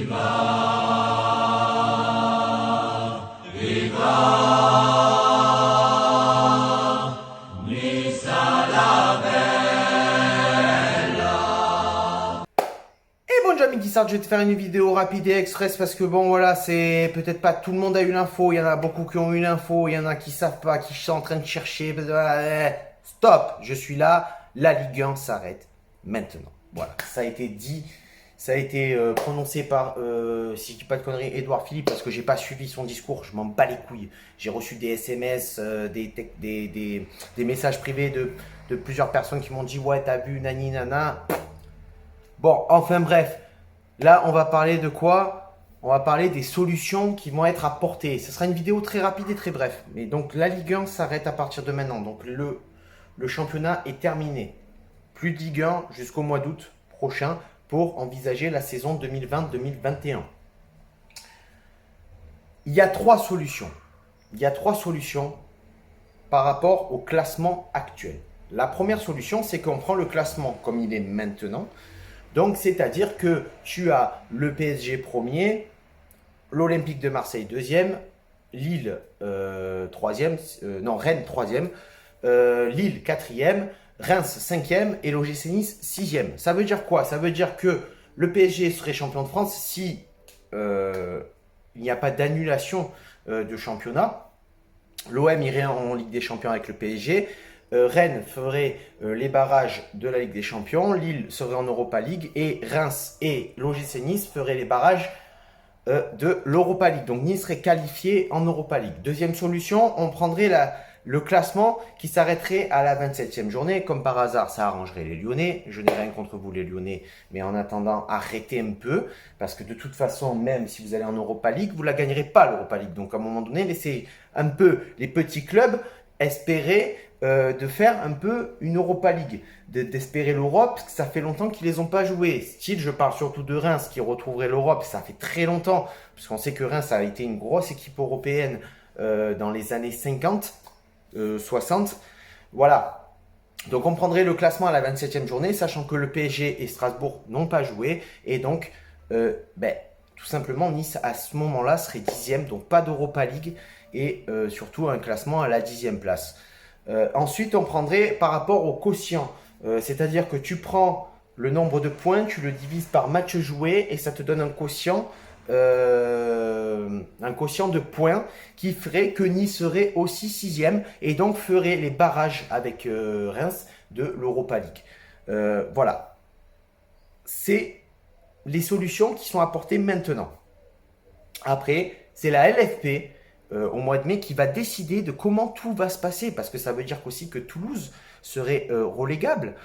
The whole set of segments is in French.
Bonjour amis qui sortent, je vais te faire une vidéo rapide et express parce que bon voilà, c'est peut-être pas tout le monde a eu l'info, il y en a beaucoup qui ont eu l'info, il y en a qui savent pas, qui sont en train de chercher. Stop, je suis là, la Ligue 1 s'arrête maintenant. Voilà, ça a été dit, ça a été prononcé par, si je dis pas de conneries, Édouard Philippe, parce que j'ai pas suivi son discours, je m'en bats les couilles. J'ai reçu des SMS, des messages privés de plusieurs personnes qui m'ont dit ouais t'as vu nani nana. Bon, enfin bref, là on va parler de quoi? On va parler des solutions qui vont être apportées. Ce sera une vidéo très rapide et très bref. Mais donc la Ligue 1 s'arrête à partir de maintenant. Donc le championnat est terminé. Plus de Ligue 1 jusqu'au mois d'août prochain pour envisager la saison 2020-2021. Il y a trois solutions. Il y a trois solutions par rapport au classement actuel. La première solution, c'est qu'on prend le classement comme il est maintenant. Donc, c'est-à-dire que tu as le PSG premier, l'Olympique de Marseille deuxième, Lille troisième, Rennes troisième, Lille quatrième, Reims cinquième et l'OGC Nice sixième. Ça veut dire quoi? Ça veut dire que le PSG serait champion de France si il n'y a pas d'annulation de championnat. L'OM irait en Ligue des Champions avec le PSG. Rennes ferait les barrages de la Ligue des Champions, Lille serait en Europa League et Reims et l'OGC Nice feraient les barrages de l'Europa League. Donc Nice serait qualifié en Europa League. Deuxième solution, on prendrait le classement qui s'arrêterait à la 27e journée. Comme par hasard, ça arrangerait les Lyonnais. Je n'ai rien contre vous les Lyonnais, mais en attendant, arrêtez un peu. Parce que de toute façon, même si vous allez en Europa League, vous ne la gagnerez pas l'Europa League. Donc à un moment donné, laissez un peu les petits clubs espérer de faire un peu une Europa League, d'espérer l'Europe, parce que ça fait longtemps qu'ils les ont pas joués. Style, je parle surtout de Reims qui retrouverait l'Europe, ça fait très longtemps, parce qu'on sait que Reims a été une grosse équipe européenne dans les années 50, 60. Voilà. Donc on prendrait le classement à la 27e journée, sachant que le PSG et Strasbourg n'ont pas joué, et donc tout simplement Nice à ce moment-là serait 10e, donc pas d'Europa League, et surtout un classement à la 10e place. Ensuite, on prendrait par rapport au quotient, c'est-à-dire que tu prends le nombre de points, tu le divises par match joué et ça te donne un quotient de points qui ferait que Nice serait aussi sixième et donc ferait les barrages avec Reims de l'Europa League. Voilà, c'est les solutions qui sont apportées maintenant. Après, c'est la LFP au mois de mai qui va décider de comment tout va se passer, parce que ça veut dire aussi que Toulouse serait relégable.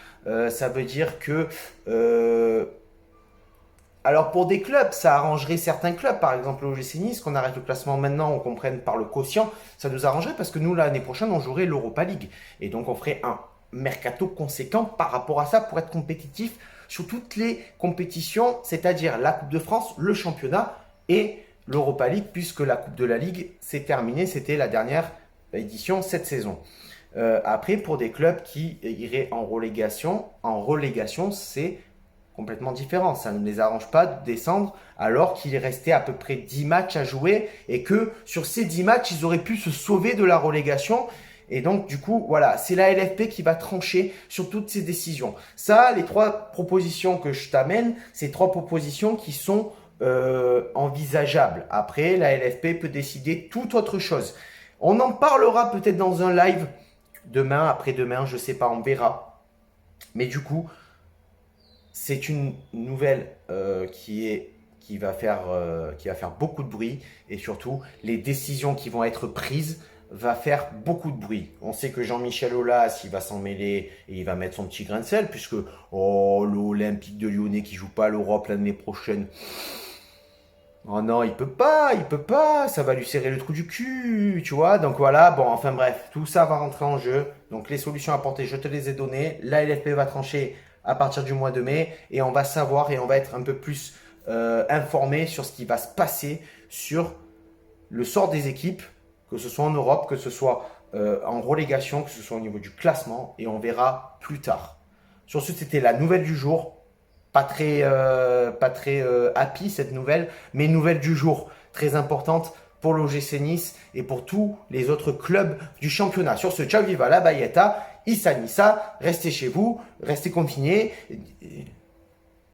Ça veut dire que alors pour des clubs, ça arrangerait certains clubs, par exemple l'OGC Nice, qu'on arrête le classement maintenant, on comprenne par le quotient, ça nous arrangerait parce que nous l'année prochaine on jouerait l'Europa League et donc on ferait un mercato conséquent par rapport à ça pour être compétitif sur toutes les compétitions, c'est-à-dire la Coupe de France, le championnat et l'Europa League, puisque la Coupe de la Ligue s'est terminée, c'était la dernière édition cette saison. Après, pour des clubs qui iraient en relégation, c'est complètement différent. Ça ne les arrange pas de descendre alors qu'il restait à peu près 10 matchs à jouer et que sur ces 10 matchs, ils auraient pu se sauver de la relégation. Et donc, du coup, voilà, c'est la LFP qui va trancher sur toutes ces décisions. Ça, les trois propositions que je t'amène, c'est trois propositions qui sont envisageable. Après, la LFP peut décider toute autre chose. On en parlera peut-être dans un live demain, après-demain, je sais pas, on verra. Mais du coup, c'est une nouvelle qui va faire beaucoup de bruit et surtout, les décisions qui vont être prises va faire beaucoup de bruit. On sait que Jean-Michel Aulas, il va s'en mêler et il va mettre son petit grain de sel puisque l'Olympique de Lyonnais qui joue pas à l'Europe l'année prochaine. Oh non, il peut pas, ça va lui serrer le trou du cul, tu vois. Donc voilà, bon, enfin bref, tout ça va rentrer en jeu. Donc les solutions apportées, je te les ai données. La LFP va trancher à partir du mois de mai et on va savoir et on va être un peu plus informé sur ce qui va se passer sur le sort des équipes, que ce soit en Europe, que ce soit en relégation, que ce soit au niveau du classement et on verra plus tard. Sur ce, c'était la nouvelle du jour. pas très happy cette nouvelle, mais nouvelle du jour, très importante pour l'OGC Nice et pour tous les autres clubs du championnat. Sur ce, ciao, viva la Bayeta, Issa Nissa, restez chez vous, restez confinés.